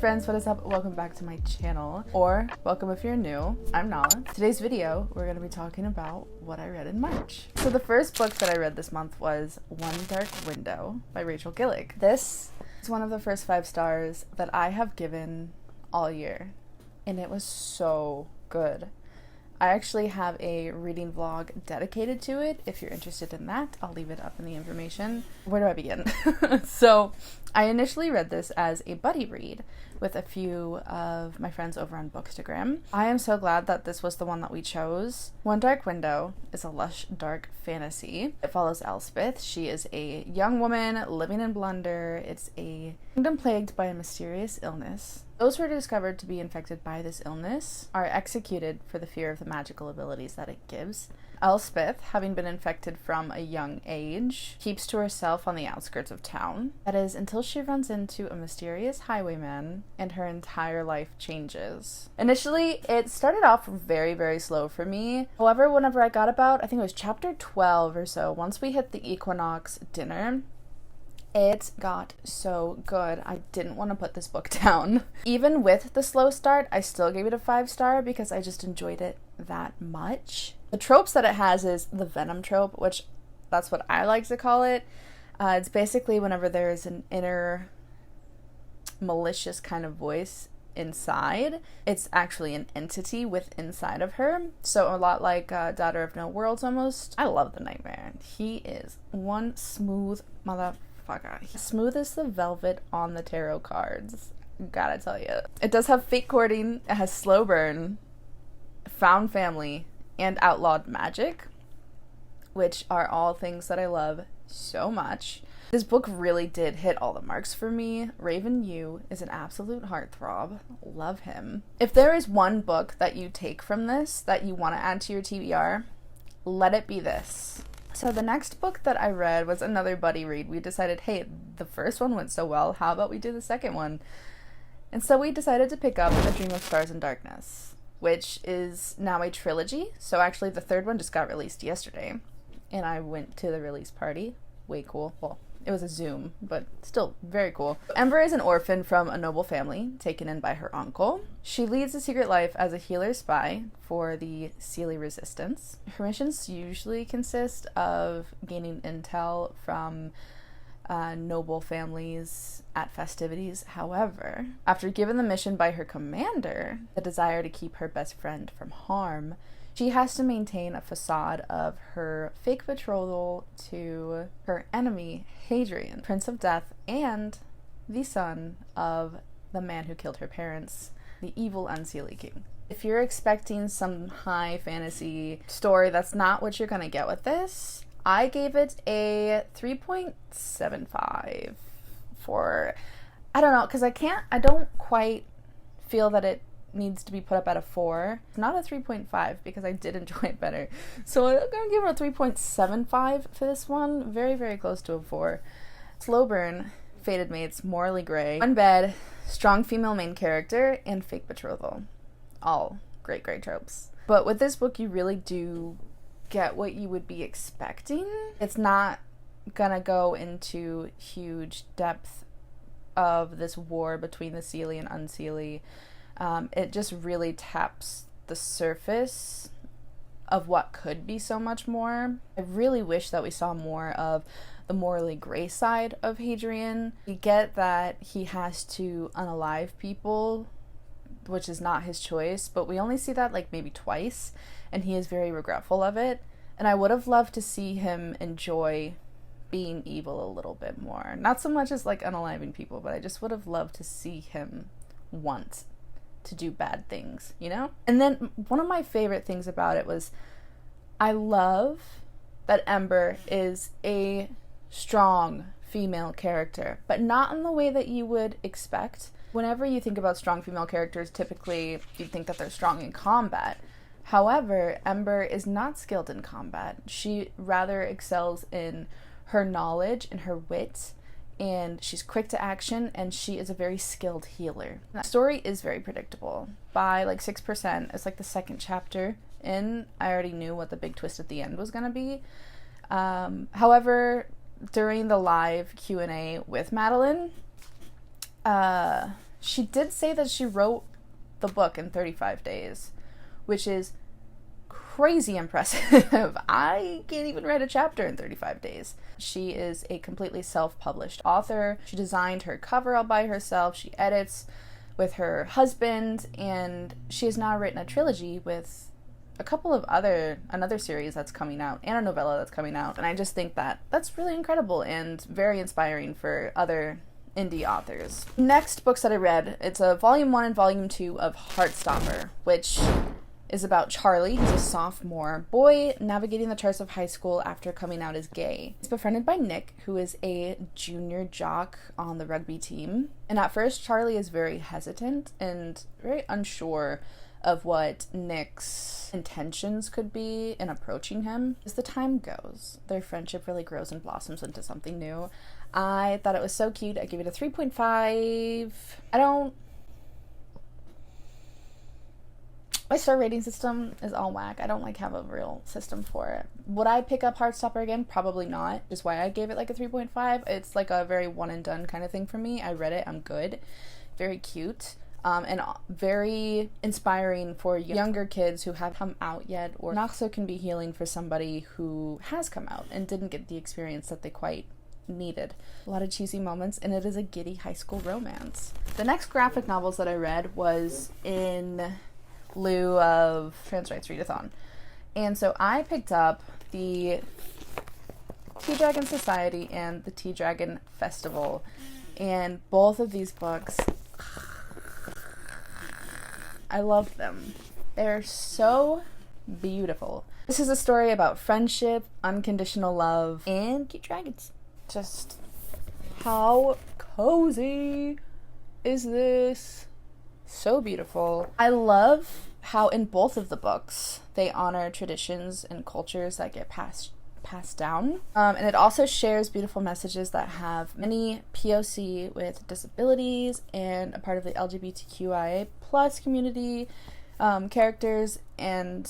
friends, what is up? Welcome back to my channel, or welcome if you're new. I'm Nala. Today's video, we're going to be talking about what I read in March. So the first book that I read this month was One Dark Window by Rachel Gillig. This is one of the first 5 stars that I have given all year, and it was so good. I actually have a reading vlog dedicated to it. If you're interested in that, I'll leave it up in the information. Where do I begin? So I initially read this as a buddy read with a few of my friends over on Bookstagram. I am so glad that this was the one that we chose. One Dark Window is a lush, dark fantasy. It follows Elspeth. She is a young woman living in Blunder. It's a kingdom plagued by a mysterious illness. Those who are discovered to be infected by this illness are executed for the fear of the magical abilities that it gives. Elspeth, having been infected from a young age, keeps to herself on the outskirts of town. That is, until she runs into a mysterious highwayman and her entire life changes. Initially, it started off very, very slow for me. However, whenever I got about, I think it was chapter 12 or so, once we hit the equinox dinner, it got so good. I didn't want to put this book down. Even with the slow start, I still gave it a 5-star because I just enjoyed it that much. The tropes that it has is the venom trope, which that's what I like to call it. It's basically whenever there's an inner malicious kind of voice inside, it's actually an entity inside of her. So a lot like Daughter of No Worlds almost. I love the Nightmare. He is one smooth motherfucker. He's smooth as the velvet on the tarot cards. Gotta tell you. It does have fate courting. It has slow burn, found family, and outlawed magic, which are all things that I love so much. This book really did hit all the marks for me. Raven Yu is an absolute heartthrob. Love him. If there is one book that you take from this that you want to add to your TBR, let it be this. So the next book that I read was another buddy read. We decided, hey, the first one went so well, how about we do the second one? And so we decided to pick up A Dream of Stars and Darkness, which is now a trilogy. So actually the third one just got released yesterday, and I went to the release party. Way cool. Well, it was a Zoom, but still very cool. Ember is an orphan from a noble family, taken in by her uncle. She leads a secret life as a healer spy for the Sealy Resistance. Her missions usually consist of gaining intel from noble families at festivities. However, after given the mission by her commander, the desire to keep her best friend from harm, she has to maintain a facade of her fake betrothal to her enemy, Hadrian, Prince of Death, and the son of the man who killed her parents, the evil Unseelie King. If you're expecting some high fantasy story, that's not what you're gonna get with this. I gave it a 3.75 for, I don't know, because I don't quite feel that it needs to be put up at a 4. It's not a 3.5 because I did enjoy it better. So I'm going to give it a 3.75 for this one. Very, very close to a 4. Slow burn, fated mates, morally gray, one bed, strong female main character, and fake betrothal. All great, great tropes. But with this book, you really do get what you would be expecting. It's not gonna go into huge depth of this war between the Sealy and Unseelie. It just really taps the surface of what could be so much more. I really wish that we saw more of the morally gray side of Hadrian. We get that he has to unalive people, which is not his choice, but we only see that like maybe twice, and he is very regretful of it. And I would have loved to see him enjoy being evil a little bit more. Not so much as like unaliving people, but I just would have loved to see him want to do bad things, you know? And then one of my favorite things about it was I love that Ember is a strong female character, but not in the way that you would expect. Whenever you think about strong female characters, typically you think that they're strong in combat. However, Ember is not skilled in combat. She rather excels in her knowledge and her wit, and she's quick to action, and she is a very skilled healer. The story is very predictable. By like 6%, it's like the second chapter in, I already knew what the big twist at the end was going to be. However, during the live Q&A with Madeline, She did say that she wrote the book in 35 days, which is crazy impressive. I can't even write a chapter in 35 days. She is a completely self-published author. She designed her cover all by herself. She edits with her husband, and she has now written a trilogy with a couple of another series that's coming out and a novella that's coming out. And I just think that that's really incredible and very inspiring for other indie authors. Next books that I read, it's a volume 1 and volume 2 of Heartstopper, which is about Charlie. He's a sophomore boy navigating the charts of high school after coming out as gay. He's befriended by Nick, who is a junior jock on the rugby team. And at first, Charlie is very hesitant and very unsure of what Nick's intentions could be in approaching him. As the time goes, their friendship really grows and blossoms into something new. I thought it was so cute. I gave it a 3.5. My star rating system is all whack. I don't have a real system for it. Would I pick up Heartstopper again? Probably not. Is why I gave it like a 3.5. It's like a very one and done kind of thing for me. I read it. I'm good. Very cute. And very inspiring for younger kids who have come out yet, or not so can be healing for somebody who has come out and didn't get the experience that they quite needed. A lot of cheesy moments, and it is a giddy high school romance. The next graphic novels that I read was in lieu of Trans Rights Readathon. And so I picked up the Tea Dragon Society and the Tea Dragon Festival. And both of these books, I love them. They're so beautiful. This is a story about friendship, unconditional love, and cute dragons. Just how cozy is this? So beautiful. I love how in both of the books they honor traditions and cultures that get passed down. And it also shares beautiful messages that have many POC with disabilities and a part of the LGBTQIA plus community characters, and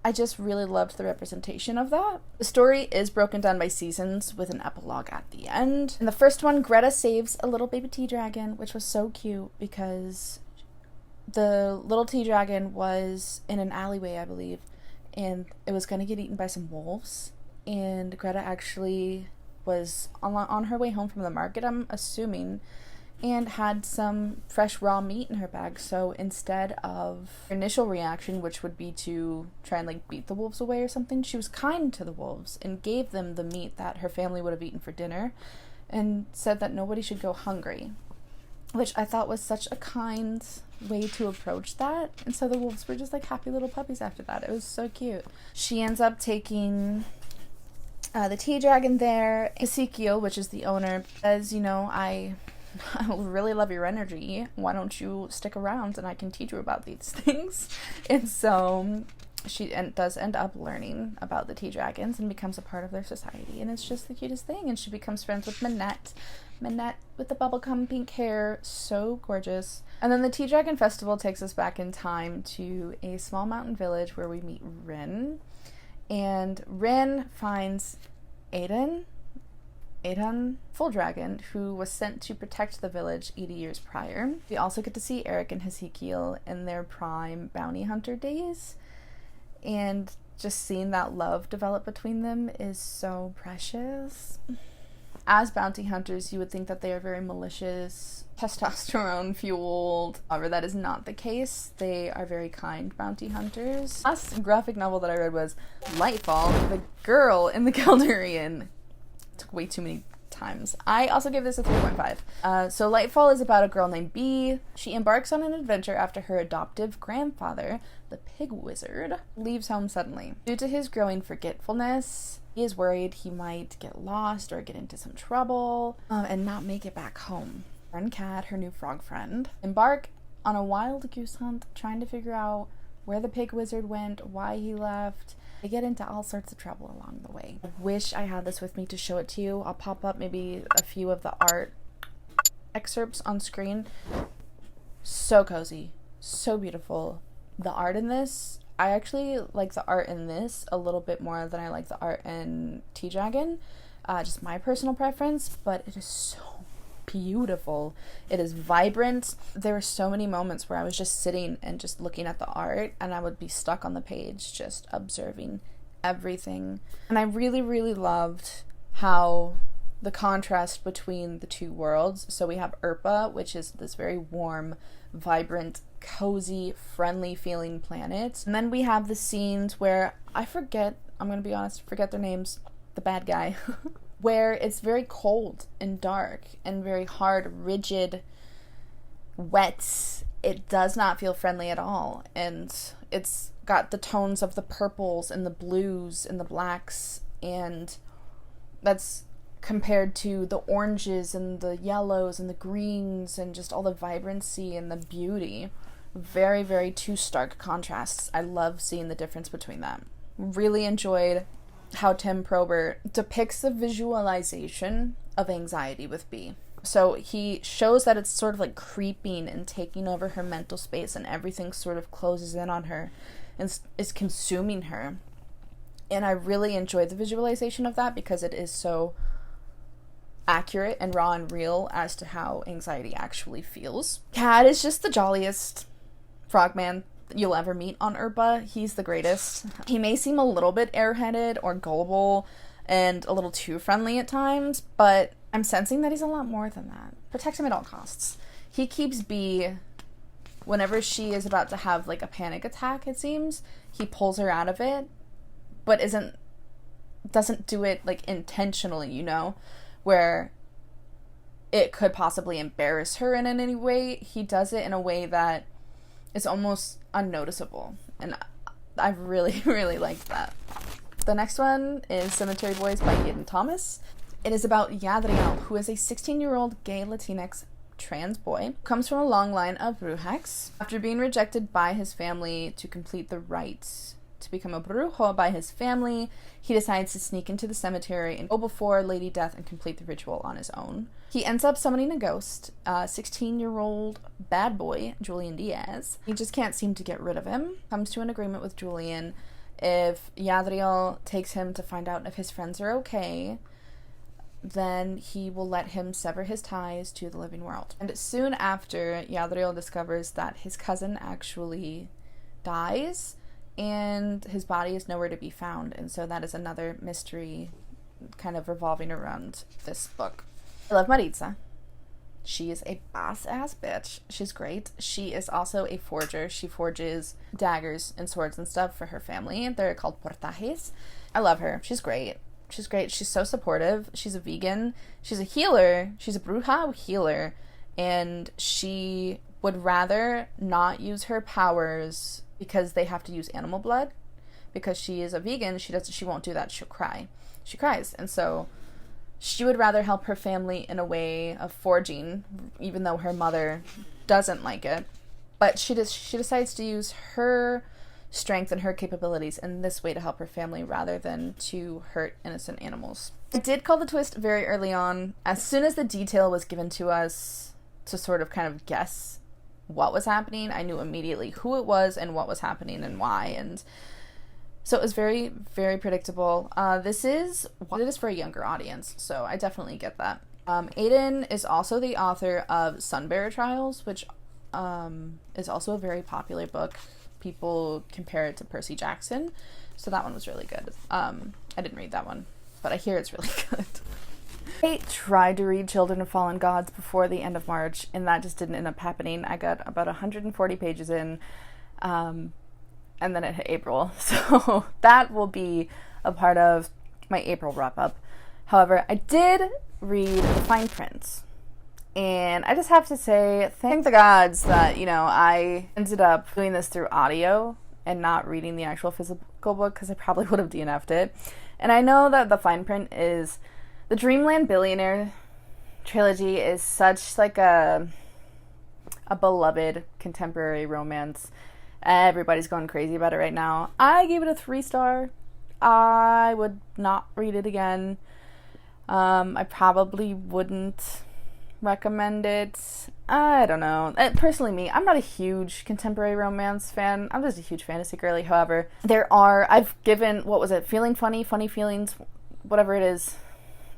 I just really loved the representation of that. The story is broken down by seasons with an epilogue at the end. In the first one, Greta saves a little baby tea dragon, which was so cute because the little tea dragon was in an alleyway, I believe, and it was going to get eaten by some wolves. And Greta actually was on her way home from the market, I'm assuming, and had some fresh raw meat in her bag. So instead of her initial reaction, which would be to try and beat the wolves away or something, she was kind to the wolves and gave them the meat that her family would have eaten for dinner and said that nobody should go hungry, which I thought was such a kind way to approach that. And so the wolves were just happy little puppies after that. It was so cute. She ends up taking the tea dragon there. Ezekiel, which is the owner, says, I really love your energy. Why don't you stick around and I can teach you about these things? And so she does end up learning about the tea dragons and becomes a part of their society. And it's just the cutest thing. And she becomes friends with Minette. Minette with the bubblegum pink hair. So gorgeous. And then the Tea Dragon Festival takes us back in time to a small mountain village where we meet Rin. And Rin finds Aiden, Full Dragon, who was sent to protect the village 80 years prior. We also get to see Eric and Hezekiel in their prime bounty hunter days. And just seeing that love develop between them is so precious. As bounty hunters, you would think that they are very malicious, testosterone-fueled. However, that is not the case. They are very kind bounty hunters. Last graphic novel that I read was Lightfall, The Girl in the Calderian. It took way too many times. I also gave this a 3.5. So Lightfall is about a girl named Bee. She embarks on an adventure after her adoptive grandfather, the Pig Wizard, leaves home suddenly. Due to his growing forgetfulness, he is worried he might get lost or get into some trouble and not make it back home. And Cat, her new frog friend, embark on a wild goose hunt trying to figure out where the Pig Wizard went, why he left. They get into all sorts of trouble along the way. I wish I had this with me to show it to you. I'll pop up maybe a few of the art excerpts on screen. So cozy, so beautiful. The art in this, I actually like the art in this a little bit more than I like the art in Tea Dragon. Just my personal preference, but it is so beautiful. It is vibrant. There were so many moments where I was just sitting and just looking at the art, and I would be stuck on the page just observing everything. And I really, really loved how the contrast between the two worlds. So we have Urpa, which is this very warm, vibrant, cozy, friendly feeling planet. And then we have the scenes where I'm gonna be honest, forget their names, the bad guy, where it's very cold and dark and very hard, rigid, wet. It does not feel friendly at all. And it's got the tones of the purples and the blues and the blacks, and that's compared to the oranges and the yellows and the greens and just all the vibrancy and the beauty. Very, very two stark contrasts. I love seeing the difference between them. Really enjoyed how Tim Probert depicts the visualization of anxiety with Bee. So he shows that it's sort of like creeping and taking over her mental space, and everything sort of closes in on her and is consuming her. And I really enjoyed the visualization of that because it is so accurate and raw and real as to how anxiety actually feels. Cad is just the jolliest frogman you'll ever meet on Urpa. He's the greatest. He may seem a little bit airheaded or gullible and a little too friendly at times, but I'm sensing that he's a lot more than that. Protect him at all costs. He keeps Bee, whenever she is about to have like a panic attack, it seems, he pulls her out of it, but doesn't do it like intentionally, you know, where it could possibly embarrass her in any way. He does it in a way that is almost unnoticeable, and I've really, really liked that. The next one is Cemetery Boys by Hayden Thomas. It is about Yadriel, who is a 16-year-old gay Latinx trans boy, comes from a long line of brujaks. After being rejected by his family to complete the rites to become a brujo by his family, he decides to sneak into the cemetery and go before Lady Death and complete the ritual on his own. He ends up summoning a ghost, 16-year-old bad boy, Julian Diaz. He just can't seem to get rid of him. Comes to an agreement with Julian. If Yadriel takes him to find out if his friends are okay, then he will let him sever his ties to the living world. And soon after, Yadriel discovers that his cousin actually dies, and his body is nowhere to be found. And so that is another mystery kind of revolving around this book. I love Maritza. She is a boss-ass bitch. She's great. She is also a forger. She forges daggers and swords and stuff for her family. They're called portajes. I love her. She's great. She's great. She's so supportive. She's a vegan. She's a healer. She's a bruja healer. And she would rather not use her powers because they have to use animal blood. Because she is a vegan, she won't do that. She'll cry. She cries. And so she would rather help her family in a way of forging, even though her mother doesn't like it. But she decides to use her strength and her capabilities in this way to help her family rather than to hurt innocent animals. I did call the twist very early on. As soon as the detail was given to us to sort of kind of guess what was happening, I knew immediately who it was and what was happening and why. And so it was very, very predictable. It is for a younger audience, so I definitely get that. Aiden is also the author of Sunbearer Trials, which is also a very popular book. People compare it to Percy Jackson, so that one was really good. I didn't read that one, but I hear it's really good. I tried to read Children of Fallen Gods before the end of March, and that just didn't end up happening. I got about 140 pages in, and then it hit April, so that will be a part of my April wrap-up. However, I did read the fine print, and I just have to say, thank the gods that, I ended up doing this through audio and not reading the actual physical book, because I probably would have DNF'd it. And I know that the fine print is, the Dreamland Billionaire trilogy is such like a beloved contemporary romance. Everybody's going crazy about it right now. I gave it a 3-star. I would not read it again. I probably wouldn't recommend it. I don't know. Personally, me, I'm not a huge contemporary romance fan. I'm just a huge fantasy girly. However, I've given, Feeling Funny, Funny Feelings, whatever it is,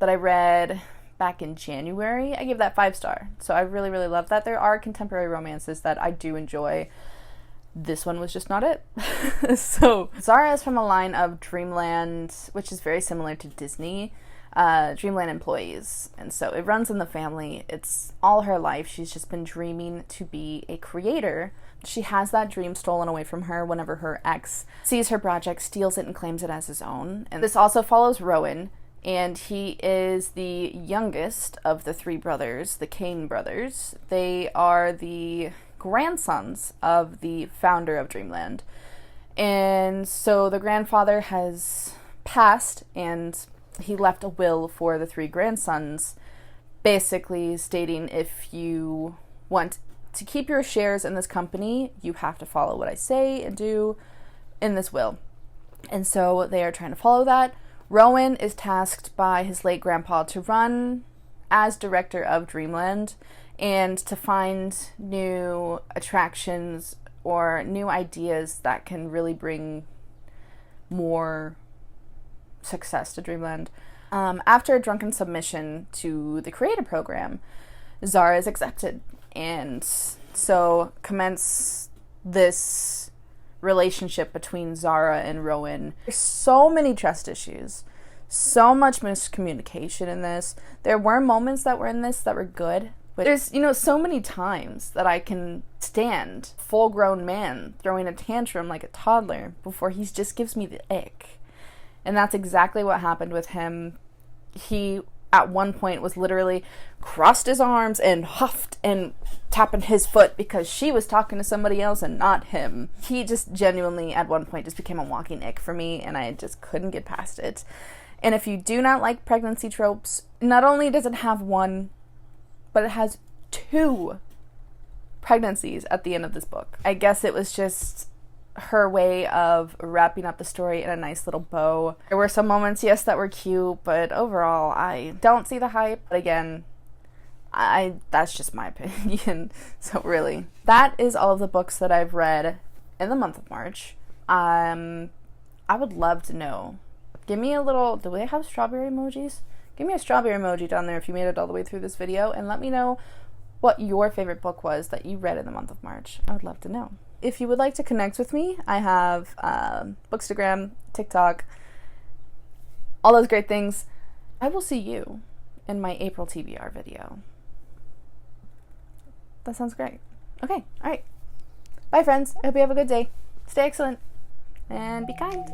that I read back in January. I gave that 5-star. So I really, really love that. There are contemporary romances that I do enjoy. This one was just not it. So Zara is from a line of Dreamland, which is very similar to Disney, Dreamland employees. And so it runs in the family. It's all her life. She's just been dreaming to be a creator. She has that dream stolen away from her whenever her ex sees her project, steals it, and claims it as his own. And this also follows Rowan, and he is the youngest of the 3 brothers, the Kane brothers. They are the grandsons of the founder of Dreamland. And so the grandfather has passed, and he left a will for the 3 grandsons, basically stating if you want to keep your shares in this company, you have to follow what I say and do in this will. And so they are trying to follow that. Rowan is tasked by his late grandpa to run as director of Dreamland and to find new attractions or new ideas that can really bring more success to Dreamland. After a drunken submission to the creator program, Zara is accepted, and so commence this relationship between Zara and Rowan. There's so many trust issues, so much miscommunication in this. There were moments that were in this that were good, but there's, so many times that I can stand full-grown man throwing a tantrum like a toddler before he just gives me the ick. And that's exactly what happened with him. He, at one point, was literally crossed his arms and huffed and tapping his foot because she was talking to somebody else and not him. He just genuinely, at one point, just became a walking ick for me, and I just couldn't get past it. And if you do not like pregnancy tropes, not only does it have one, but it has 2 pregnancies at the end of this book. I guess it was just her way of wrapping up the story in a nice little bow. There were some moments, yes, that were cute, but overall, I don't see the hype. But again, that's just my opinion. So really, that is all of the books that I've read in the month of March. I would love to know. Give me a little, do they have strawberry emojis? Give me a strawberry emoji down there if you made it all the way through this video, and let me know what your favorite book was that you read in the month of March. I would love to know. If you would like to connect with me, I have Bookstagram, TikTok, all those great things. I will see you in my April TBR video. That sounds great. Okay, all right. Bye, friends. I hope you have a good day. Stay excellent and be kind.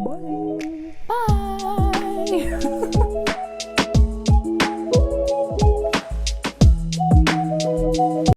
Bye. Bye.